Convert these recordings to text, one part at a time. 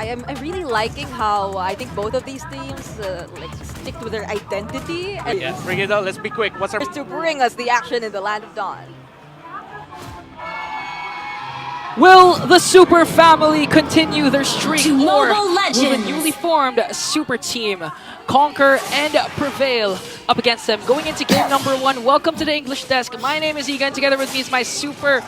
I'm really liking how I think both of these teams like stick to their identity and Yeah, bring it out. Let's be quick. What's our... to bring us the action in the Land of Dawn. Will the Super Family continue their streak, To or Mobile will the Legends. newly formed Super Team conquer and prevail up against them? Going into game number 1, welcome to the English desk. My name is Egan. Together with me is my super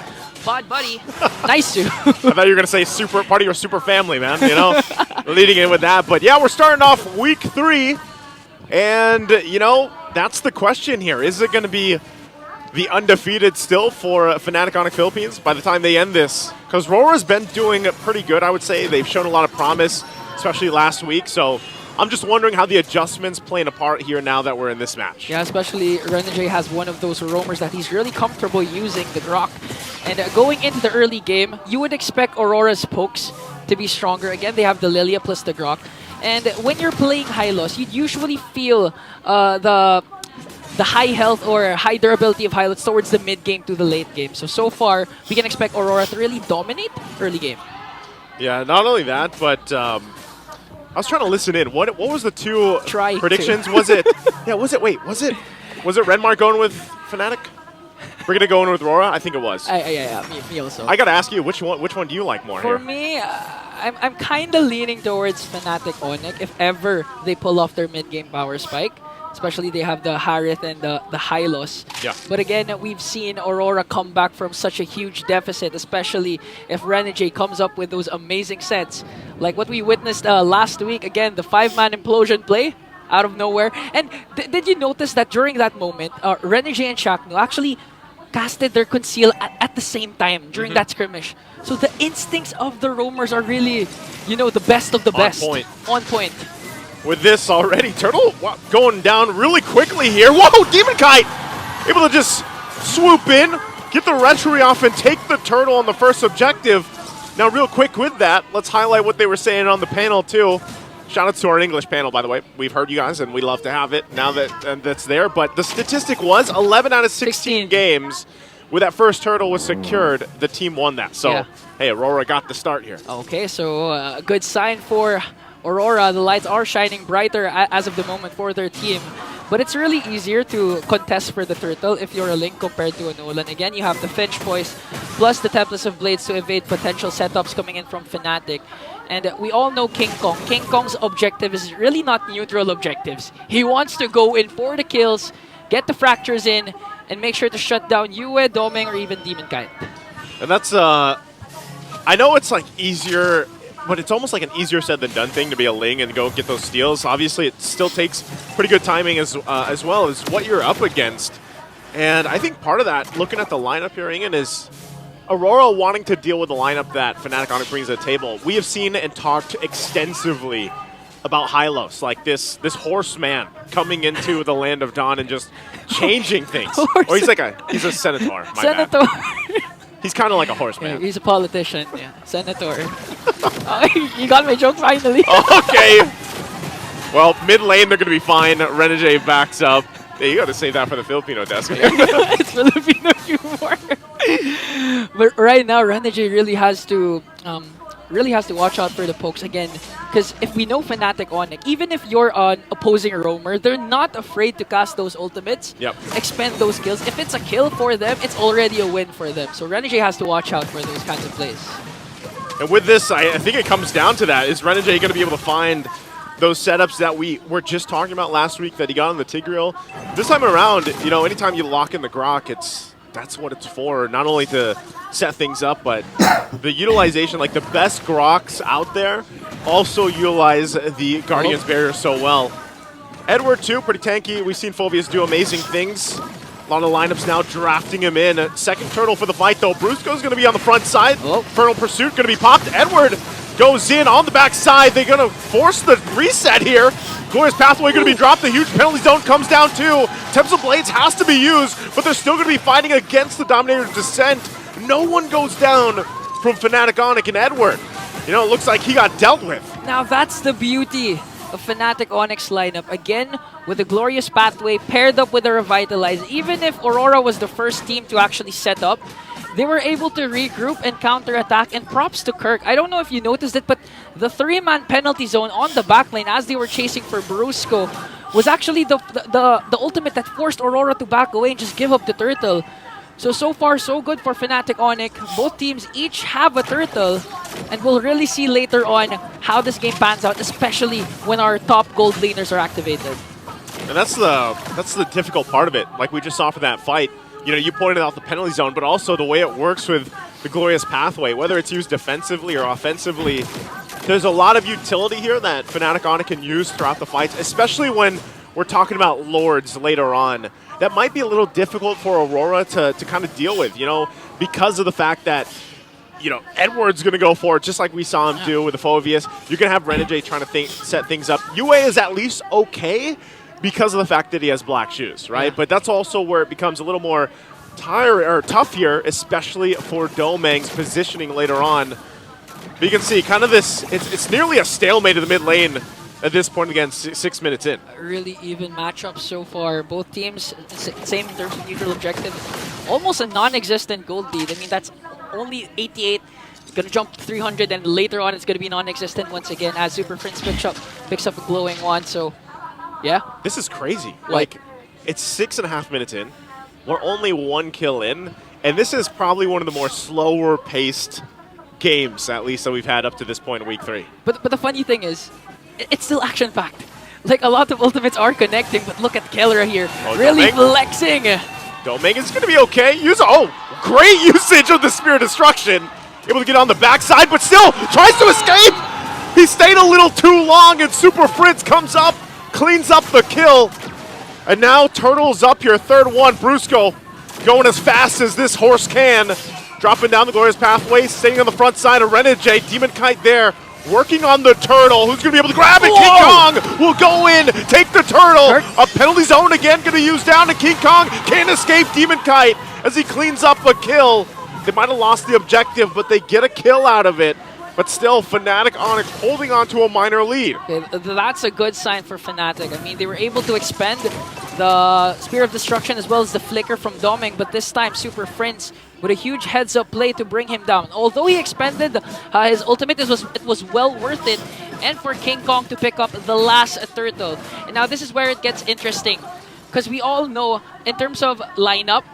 bod buddy. Nice to. I thought you were going to say super part of your super family, man, you know, leading in with that. But yeah, we're starting off week 3. And, you know, that's the question here. Is it going to be the undefeated still for Fnatic Onyx Philippines by the time they end this? Because Aurora's been doing pretty good, I would say. They've shown a lot of promise, especially last week. So I'm just wondering how the adjustments playing a part here now that we're in this match. Yeah, especially Renegade has one of those roamers that he's really comfortable using, the Grok. And going into the early game, you would expect Aurora's pokes to be stronger. Again, they have the Lilia plus the Grok. And when you're playing Hylos, you'd usually feel the high health or high durability of Hylos towards the mid game to the late game. So far, we can expect Aurora to really dominate early game. Yeah, not only that, but I was trying to listen in. What was the two predictions? Was it? Yeah, was it? Wait, was it Renmar going with Fnatic? We're gonna go in with Aurora. I think it was. Yeah, me also. I gotta ask you, which one do you like more For here? me, I'm kind of leaning towards Fnatic Onyx if ever they pull off their mid game power spike. Especially they have the Harith and the Hylos. Yeah. But again, we've seen Aurora come back from such a huge deficit, especially if Renegade comes up with those amazing sets. Like what we witnessed last week, again, the 5-man implosion play out of nowhere. And did you notice that during that moment, Renegade and Shaknu actually casted their Conceal at the same time during that skirmish. So the instincts of the roamers are really, you know, the best of the best. On point. On point. With this already, Turtle going down really quickly here. Whoa, Demon Kite! Able to just swoop in, get the retry off, and take the Turtle on the first objective. Now, real quick with that, let's highlight what they were saying on the panel, too. Shout out to our English panel, by the way. We've heard you guys, and we love to have it now that that's there. But the statistic was 11 out of 16 games where that first Turtle was secured, the team won that. So, Yeah. Hey, Aurora got the start here. Okay, so a good sign for Aurora. The lights are shining brighter as of the moment for their team. But it's really easier to contest for the Turtle if you're a Link compared to a Nolan. Again, you have the Finch Poise plus the Tempest of Blades to evade potential setups coming in from Fnatic. And we all know King Kong. King Kong's objective is really not neutral objectives. He wants to go in for the kills, get the fractures in, and make sure to shut down Yue, Doming, or even Demon Kite. And that's, I know it's like easier, but it's almost like an easier said than done thing to be a Ling and go get those steals. Obviously, it still takes pretty good timing as well as what you're up against. And I think part of that, looking at the lineup here, Ingen, is Aurora wanting to deal with the lineup that Fnatic Onyx brings to the table. We have seen and talked extensively about Hylos, like this horseman coming into the Land of Dawn and just changing things. Or he's a senator. My Senator. bad. He's kind of like a horseman. Yeah, he's a politician. Yeah, senator. You got my joke finally. Okay. Well, mid lane, they're going to be fine. Renegade backs up. Hey, you got to save that for the Filipino desk. It's Filipino humor. But right now, Renegade really has to watch out for the pokes again. Because if we know Fnatic Onyx, even if you're an opposing roamer, they're not afraid to cast those ultimates, expend those kills. If it's a kill for them, it's already a win for them. So Renegade has to watch out for those kinds of plays. And with this, I think it comes down to that. Is Renegade going to be able to find those setups that we were just talking about last week that he got on the Tigreal? This time around, you know, anytime you lock in the Grok, that's what it's for. Not only to set things up, but the utilization, like the best Groks out there, also utilize the Guardian's Barrier so well. Edward, too, pretty tanky. We've seen Phoveus do amazing things. A lot of lineups now drafting him in. Second Turtle for the fight, though. Brusco's going to be on the front side. Infernal Pursuit going to be popped. Edward goes in on the back side. They're going to force the reset here. Glorious Pathway going to be dropped. The huge penalty zone comes down, too. Tempest of Blades has to be used, but they're still going to be fighting against the Dominator's Descent. No one goes down from Fnatic Onyx and Edward. You know, it looks like he got dealt with. Now that's the beauty of Fnatic Onyx lineup. Again, with the Glorious Pathway paired up with the Revitalize. Even if Aurora was the first team to actually set up, they were able to regroup and counter-attack, and props to Kirk. I don't know if you noticed it, but the 3-man penalty zone on the backline as they were chasing for Brusco was actually the ultimate that forced Aurora to back away and just give up the turtle. So far, so good for Fnatic Onyx. Both teams each have a turtle, and we'll really see later on how this game pans out, especially when our top gold laners are activated. And that's the difficult part of it. Like we just saw for that fight, you know, you pointed out the penalty zone, but also the way it works with the Glorious Pathway, whether it's used defensively or offensively. There's a lot of utility here that Fnatic Onyx can use throughout the fights, especially when we're talking about Lords later on. That might be a little difficult for Aurora to kind of deal with, you know, because of the fact that, you know, Edward's going to go for it, just like we saw him do with the Phoveus. You're going to have Renegade trying to set things up. UA is at least okay because of the fact that he has black shoes, right? Yeah. But that's also where it becomes a little more tough here, especially for Domeng's positioning later on. But you can see kind of this, it's nearly a stalemate in the mid lane at this point, again, 6 minutes in. A really even matchup so far. Both teams, same in terms of neutral objective. Almost a non-existent gold lead. I mean, that's only 88. It's going to jump to 300, and later on it's going to be non-existent once again as Super Prince picks up a glowing one. So, yeah. This is crazy. Like, it's 6.5 minutes in. We're only 1 kill in, and this is probably one of the more slower paced games, at least, that we've had up to this point in week 3. But the funny thing is, it's still action-packed. Like, a lot of ultimates are connecting, but look at Kellera here. Really flexing. Domeng is going to be okay. Great usage of the Spear of Destruction. Able to get on the backside, but still tries to escape. He stayed a little too long, and Super Fritz comes up, cleans up the kill. And now Turtle's up here, third one. Brusco going as fast as this horse can. Dropping down the Glorious Pathway, staying on the front side of Renegade. Demon Kite there, working on the Turtle. Who's going to be able to grab it? Whoa! King Kong will go in, take the Turtle. A penalty zone again, going to use down, and King Kong can't escape Demon Kite as he cleans up a kill. They might have lost the objective, but they get a kill out of it. But still, Fnatic Onyx holding on to a minor lead. Okay, that's a good sign for Fnatic. I mean, they were able to expend the Spear of Destruction as well as the Flicker from Domeng, but this time Super Prince with a huge heads-up play to bring him down. Although he expended his ultimate, it was well worth it. And for King Kong to pick up the last turtle. And now this is where it gets interesting. Because we all know, in terms of lineup,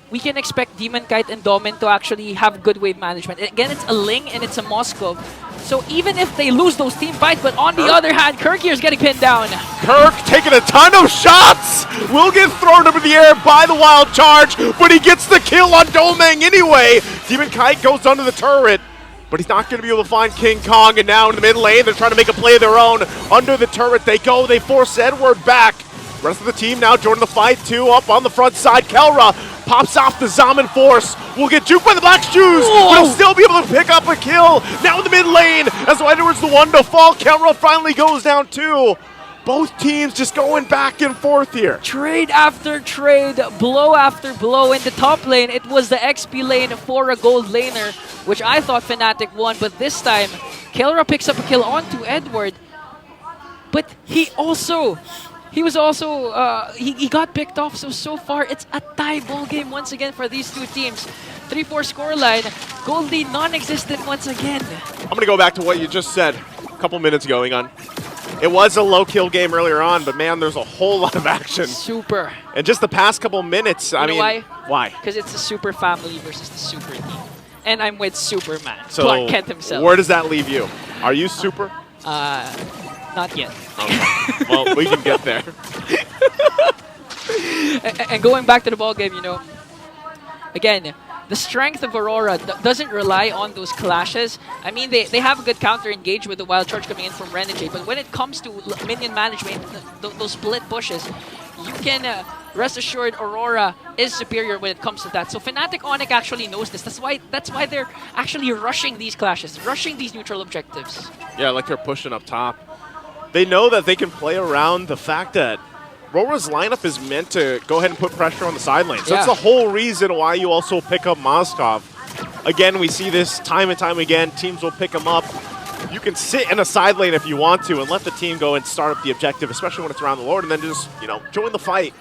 we can expect Demon Kite and Domin to actually have good wave management. Again, it's a Ling and it's a Moskov. So even if they lose those team fights, but on the other hand, Kirk here is getting pinned down. Kirk taking a ton of shots, will get thrown up in the air by the Wild Charge, but he gets the kill on Domeng anyway. Demon Kite goes under the turret, but he's not going to be able to find King Kong, and now in the mid lane, they're trying to make a play of their own. Under the turret they go, they force Edward back. Rest of the team now joining the fight, two up on the front side. Kelra pops off the Zaman Force. Will get juked by the Black Shoes, but he'll still be able to pick up a kill. Now in the mid lane, as Edward's the one to fall. Kelra finally goes down too. Both teams just going back and forth here. Trade after trade, blow after blow. In the top lane, it was the XP lane for a gold laner, which I thought Fnatic won, but this time, Kelra picks up a kill onto Edward. But he got picked off, so far it's a tie ball game once again for these two teams. 3-4 scoreline, gold lead non-existent once again. I'm going to go back to what you just said a couple minutes ago, Ingon. It was a low kill game earlier on, but man, there's a whole lot of action. Super. And just the past couple minutes, I mean, why? Why? Because it's the super family versus the super team. And I'm with Superman, So Clark Kent himself. where does that leave you? Are you super? Not yet. Okay. Well, we can get there. And going back to the ball game, you know, again, the strength of Aurora doesn't rely on those clashes. I mean, they have a good counter engage with the Wild Charge coming in from Renegade, but when it comes to minion management, those split pushes, you can rest assured Aurora is superior when it comes to that. So Fnatic Onyx actually knows this. That's why they're actually rushing these clashes, rushing these neutral objectives. Yeah, like they're pushing up top. They know that they can play around the fact that Aurora's lineup is meant to go ahead and put pressure on the side lane. So that's the whole reason why you also pick up Moskov. Again, we see this time and time again. Teams will pick him up. You can sit in a side lane if you want to and let the team go and start up the objective, especially when it's around the Lord, and then just, you know, join the fight.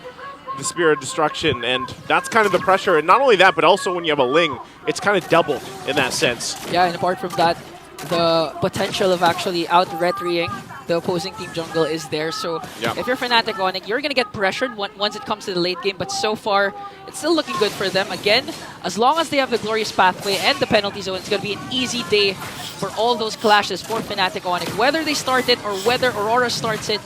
the Spear of Destruction, and that's kind of the pressure. And not only that, but also when you have a Ling, it's kind of doubled in that sense. Yeah, and apart from that, the potential of actually out-retrying the opposing team jungle is there. So Yeah. if you're Fnatic Onyx, you're going to get pressured once it comes to the late game. But so far, it's still looking good for them. Again, as long as they have the Glorious Pathway and the penalty zone, it's going to be an easy day for all those clashes for Fnatic Onyx. Whether they start it or whether Aurora starts it,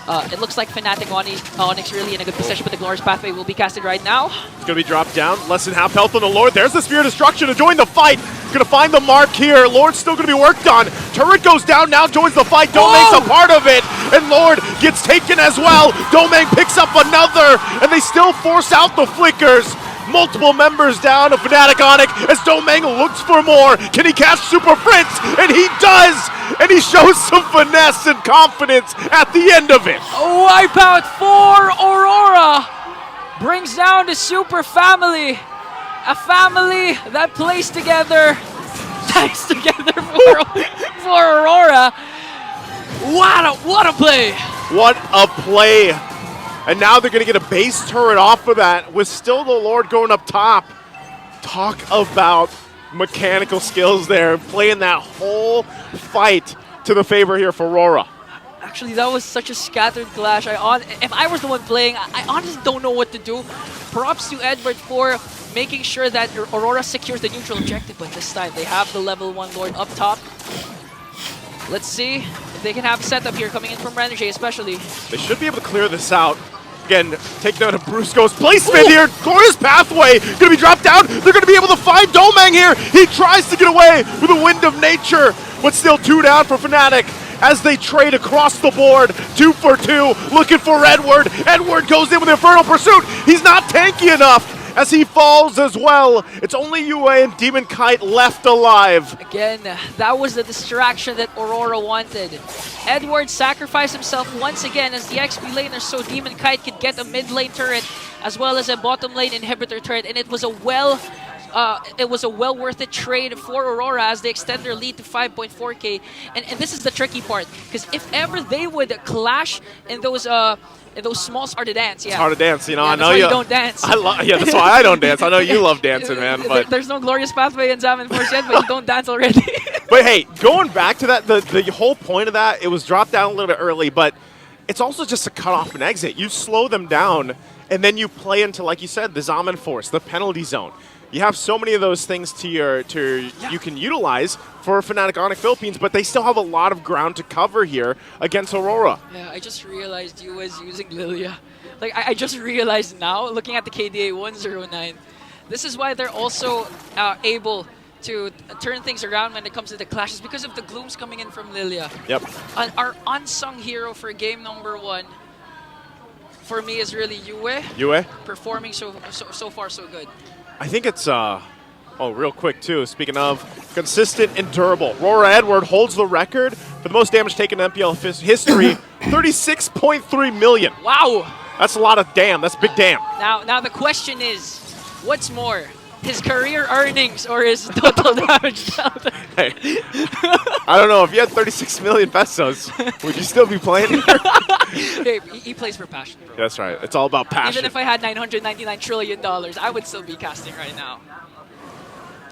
it looks like Fnatic Onyx really in a good position, but the Glorious Pathway will be casted right now. It's going to be dropped down. Less than half health on the Lord. There's the Spear of Destruction to join the fight. Going to find the mark here. Lord's still going to be worked on. Turret goes down, now joins the fight. Domeng's a part of it. And Lord gets taken as well. Domeng picks up another. And they still force out the flickers. Multiple members down of Fnatic Onyx as Domeng looks for more. Can he catch Super Prince? And he does! And he shows some finesse and confidence at the end of it. A wipeout for Aurora brings down the Super Family. A family that plays together, tags together for Aurora. What a play! What a play! And now they're going to get a base turret off of that with still the Lord going up top. Talk about mechanical skills there, playing that whole fight to the favor here for Aurora. Actually, that was such a scattered clash. If I was the one playing, I honestly don't know what to do. Props to Edward for making sure that Aurora secures the neutral objective, but this time they have the level 1 Lord up top. Let's see if they can have a setup here coming in from Renegade especially. They should be able to clear this out. Again, take note of Brusco's placement here. Glorious Pathway going to be dropped down. They're going to be able to find Domeng here. He tries to get away with a Wind of Nature, but still 2 down for Fnatic as they trade across the board. 2 for 2, looking for Edward. Edward goes in with Infernal Pursuit. He's not tanky enough as he falls as well. It's only UA and Demon Kite left alive. Again, that was the distraction that Aurora wanted. Edward sacrificed himself once again as the XP laner so Demon Kite could get a mid lane turret as well as a bottom lane inhibitor turret, and it was a well worth it trade for Aurora as they extend their lead to 5.4k. And this is the tricky part, because if ever they would clash in those small hard to dance, It's hard to dance, you know. Yeah, I know that's why you you don't dance. Yeah, that's why I don't dance. I know you love dancing, man. But There's no Glorious Pathway in Zaman Force yet, but you don't dance already. But hey, going back to that, the whole point of that, it was dropped down a little bit early, but it's also just a cut off and exit. You slow them down, and then you play into, like you said, the Zaman Force, the penalty zone. You have so many of those things you can utilize for Fnatic Onyx Philippines, but they still have a lot of ground to cover here against Aurora. Yeah, I just realized you was using Lilia. Like, I just realized now, looking at the KDA 109, this is why they're also able to turn things around when it comes to the clashes, because of the glooms coming in from Lilia. Yep. Our unsung hero for game number 1, for me, is really Yue. Yue? Performing so far so good. I think it's, real quick too, speaking of consistent and durable. Aurora Edward holds the record for the most damage taken in MPL history, 36.3 million. Wow! That's a lot of damn, that's big damn. Now the question is, what's more? His career earnings or his total damage dealt? Hey, I don't know, if you had 36 million pesos, would you still be playing here? Hey, he plays for passion, bro. That's right, it's all about passion. Even if I had $999 trillion, I would still be casting right now.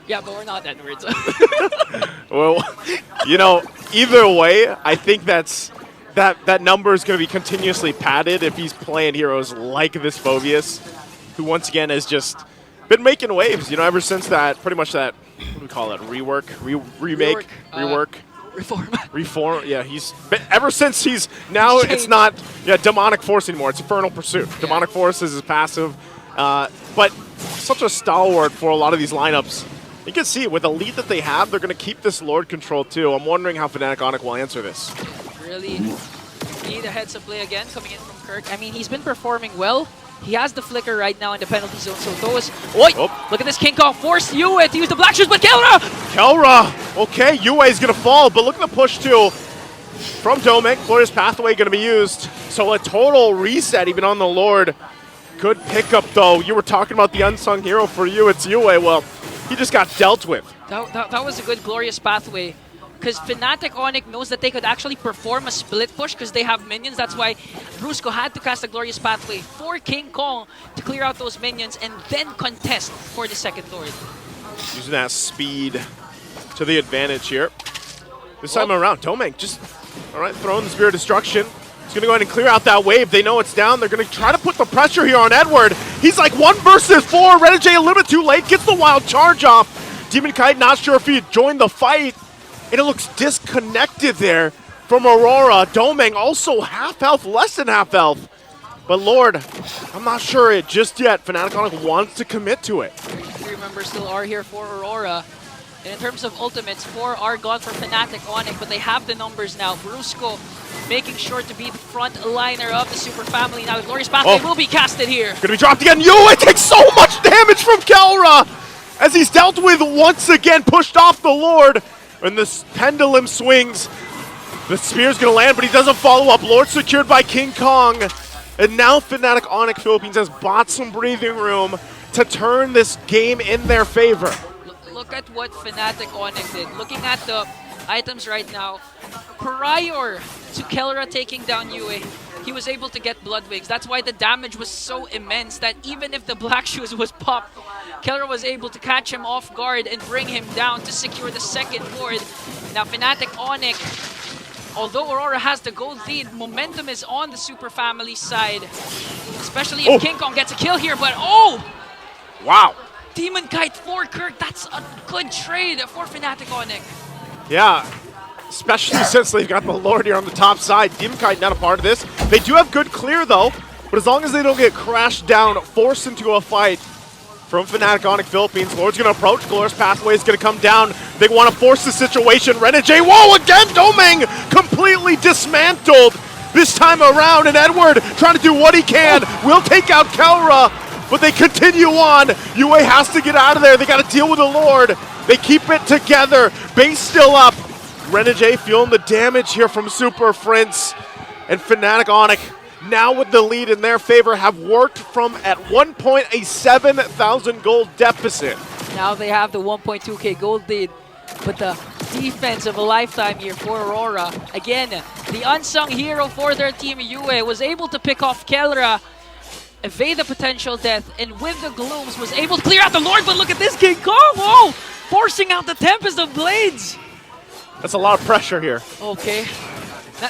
Yeah, but we're not Edwards. Well, you know, either way, I think that number is going to be continuously padded if he's playing heroes like this Phobius, who once again has just been making waves, you know, ever since that, pretty much that, what do we call it, remake, reform, yeah, he's been, ever since it's not, Demonic Force anymore, it's Infernal Pursuit. Yeah. Demonic Force is his passive, but such a stalwart for a lot of these lineups. You can see it, with the lead that they have, they're going to keep this Lord control too. I'm wondering how Fnatic Onyx will answer this. Really need a heads-up play again coming in from Kirk. I mean, he's been performing well. He has the flicker right now in the penalty zone, so those... Oi! Oh. Look at this King Kong. Forced Yue to use the Black Shoes, but Kelra! Okay, Yue is going to fall, but look at the push too from Domeng. Glorious Pathway going to be used. So a total reset even on the Lord. Good pickup though. You were talking about the unsung hero for you. It's Yue. Well, he just got dealt with. That was a good Glorious Pathway because Fnatic Onyx knows that they could actually perform a split push because they have minions. That's why Brusco had to cast a Glorious Pathway for King Kong to clear out those minions and then contest for the second Lord. Using that speed to the advantage here. This time around, Domeng just, all right, throwing the Spear of Destruction. He's going to go ahead and clear out that wave. They know it's down. They're going to try to put the pressure here on Edward. He's like 1 versus 4. Renegade a little bit too late. Gets the wild charge off. Demon Kite not sure if he joined the fight. And it looks disconnected there from Aurora. Domeng also half health, less than half health. But Lord, I'm not sure it just yet. Fnatic Onyx wants to commit to it. 33 members still are here for Aurora. And in terms of ultimates, 4 are gone for Fnatic Onyx, but they have the numbers now. Brusco making sure to be the front liner of the Super Family. Now the Glorious Pathway will be casted here. Gonna be dropped again. Yue takes so much damage from Kelra as he's dealt with once again, pushed off the Lord. And this pendulum swings. The spear's gonna land, but he doesn't follow up. Lord secured by King Kong. And now Fnatic Onyx Philippines has bought some breathing room to turn this game in their favor. Look at what Fnatic Onyx did. Looking at the items right now, prior to Kelra taking down Yue, he was able to get Blood Wings. That's why the damage was so immense that even if the Black Shoes was popped, Kelra was able to catch him off guard and bring him down to secure the second Lord. Now Fnatic Onyx, although Aurora has the gold lead, momentum is on the Super Family side. Especially if King Kong gets a kill here, but Wow. Demon Kite for Kirk, that's a good trade for Fnatic Onyx. Yeah, especially since they've got the Lord here on the top side. Demon Kite not a part of this. They do have good clear though, but as long as they don't get crashed down, forced into a fight from Fnatic Onyx Philippines, Lord's gonna approach, Glorious Pathway is gonna come down. They wanna force the situation. Renegade, whoa, again, Domeng completely dismantled this time around, and Edward trying to do what he can. Will take out Kelra, but they continue on. Yue has to get out of there. They got to deal with the Lord. They keep it together. Base still up. Renegade feeling the damage here from Super Prince. And Fnatic Onyx, now with the lead in their favor, have worked from at one point a 7,000 gold deficit. Now they have the 1.2k gold lead, but the defense of a lifetime here for Aurora. Again, the unsung hero for their team, Yue, was able to pick off Kelra, evade the potential death, and with the glooms was able to clear out the Lord. But look at this, King Kong! Whoa! Forcing out the Tempest of Blades! That's a lot of pressure here. Okay.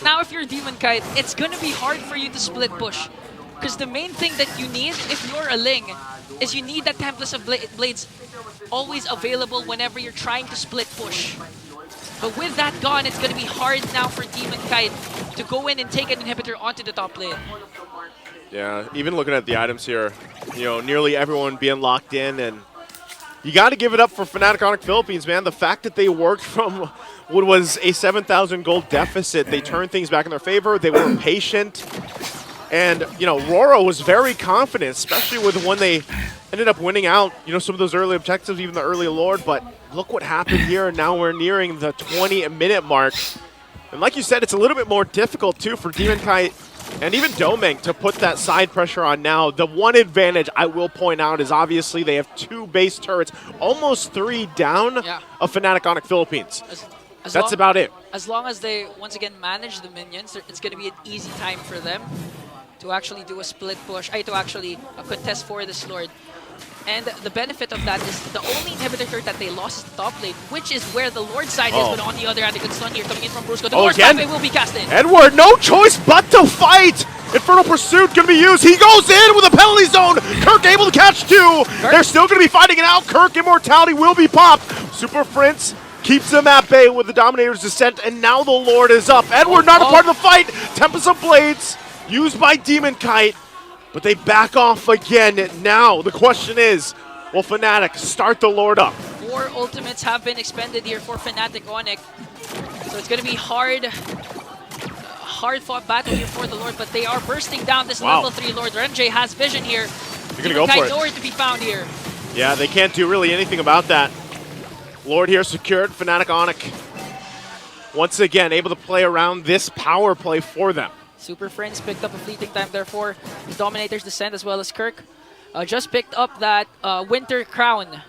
Now if you're Demon Kite, it's gonna be hard for you to split push. Because the main thing that you need, if you're a Ling, is you need that Tempest of Blades always available whenever you're trying to split push. But with that gone, it's gonna be hard now for Demon Kite to go in and take an inhibitor onto the top lane. Yeah, even looking at the items here, you know, nearly everyone being locked in, and you got to give it up for Fnatic Onyx Philippines, man. The fact that they worked from what was a 7,000 gold deficit, they turned things back in their favor. They were patient, and you know, Aurora was very confident, especially with when they ended up winning out. You know, some of those early objectives, even the early Lord. But look what happened here, and now we're nearing the 20-minute mark. And like you said, it's a little bit more difficult too for Demon Kite and even Domeng to put that side pressure on now. The one advantage I will point out is obviously they have 2 base turrets, almost 3 down of Fnatic Onyx Philippines. That's about it. As long as they, once again, manage the minions, it's going to be an easy time for them to actually do a split push, to actually contest for this Lord. And the benefit of that is the only inhibitor turret that they lost is the top lane, which is where the Lord side is, but on the other hand, a good stun here coming in from Brusco. The Lord's Pathway will be cast in. Edward, no choice but to fight! Infernal Pursuit going to be used. He goes in with a penalty zone. Kirk able to catch 2. They're still going to be fighting it out. Kirk Immortality will be popped. Super Prince keeps them at bay with the Dominator's Descent, and now the Lord is up. Edward not a part of the fight. Tempest of Blades used by Demon Kite. But they back off again. Now, the question is, will Fnatic start the Lord up? 4 ultimates have been expended here for Fnatic Onyx. So it's going to be hard-fought battle here for the Lord, but they are bursting down this level 3 Lord. Renjay has vision here. They're going to go for it. Nowhere to be found here. Yeah, they can't do really anything about that. Lord here secured. Fnatic Onyx once again able to play around this power play for them. Super Friends picked up a fleeting time, therefore the Dominator's Descent as well as Kirk just picked up that Winter Crown.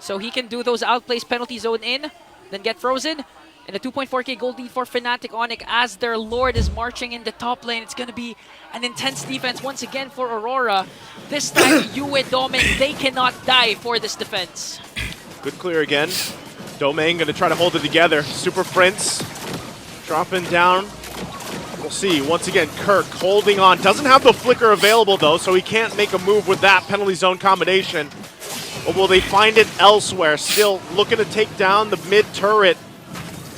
So he can do those outplays penalty zone in, then get frozen. And a 2.4k gold lead for Fnatic Onyx as their Lord is marching in the top lane. It's going to be an intense defense once again for Aurora. This time, Yue, Domain, they cannot die for this defense. Good clear again. Domain going to try to hold it together. Super Prince dropping down. We'll see. Once again, Kirk holding on. Doesn't have the flicker available, though, so he can't make a move with that penalty zone combination. Or will they find it elsewhere? Still looking to take down the mid turret,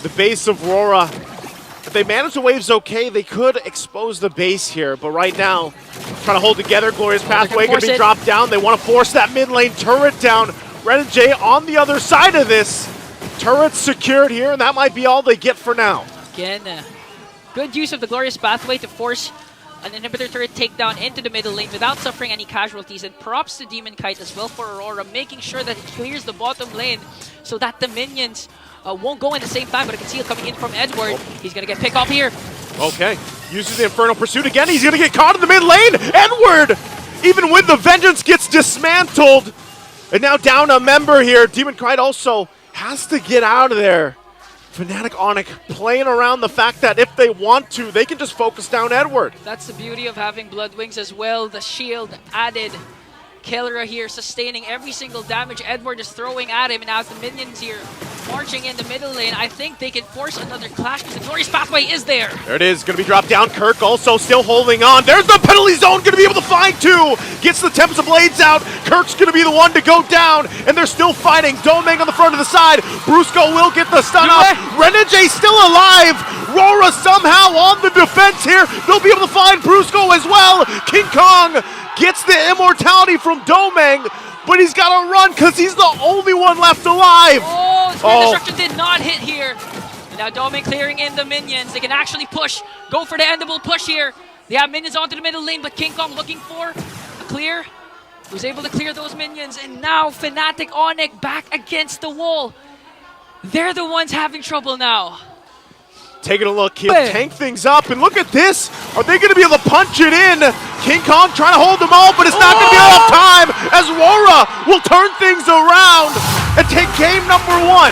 the base of Aurora. If they manage the waves okay, they could expose the base here. But right now, trying to hold together. Glorious Pathway going to be dropped down. They want to force that mid lane turret down. Ren and Jay on the other side of this. Turret secured here, and that might be all they get for now. Again, good use of the Glorious Pathway to force an inhibitor turret takedown into the middle lane without suffering any casualties. And props to Demon Kite as well for Aurora, making sure that it clears the bottom lane so that the minions won't go in the same time. But I can see it coming in from Edward. He's going to get picked off here. Okay, uses the Infernal Pursuit again. He's going to get caught in the mid lane. Edward, even with the Vengeance, gets dismantled. And now down a member here. Demon Kite also has to get out of there. Fnatic Onyx playing around the fact that if they want to, they can just focus down Edward. That's the beauty of having Blood Wings as well. The shield added. Kelra here sustaining every single damage Edward is throwing at him. And now the minions here marching in the middle lane. I think they can force another clash because the Glorious Pathway is there. There it is, going to be dropped down. Kirk also still holding on. There's the penalty zone, going to be able to find two. Gets the Tempest of Blades out. Kirk's going to be the one to go down, and they're still fighting. Domeng on the front of the side. Brusco will get the stun off. Renegade still alive. Aurora somehow on the defense here. They'll be able to find Brusco as well. King Kong gets the immortality from Domeng, but he's got to run because he's the only one left alive. Oh, Spirit Destruction did not hit here. And now Domeng clearing in the minions. They can actually push, go for the endable push here. They have minions onto the middle lane, but King Kong looking for a clear. Was able to clear those minions, and now Fnatic Onyx back against the wall. They're the ones having trouble now. Taking a look here, tank things up, and look at this. Are they going to be able to punch it in? King Kong trying to hold them all, but it's not going to be enough time as Aurora will turn things around and take game number one.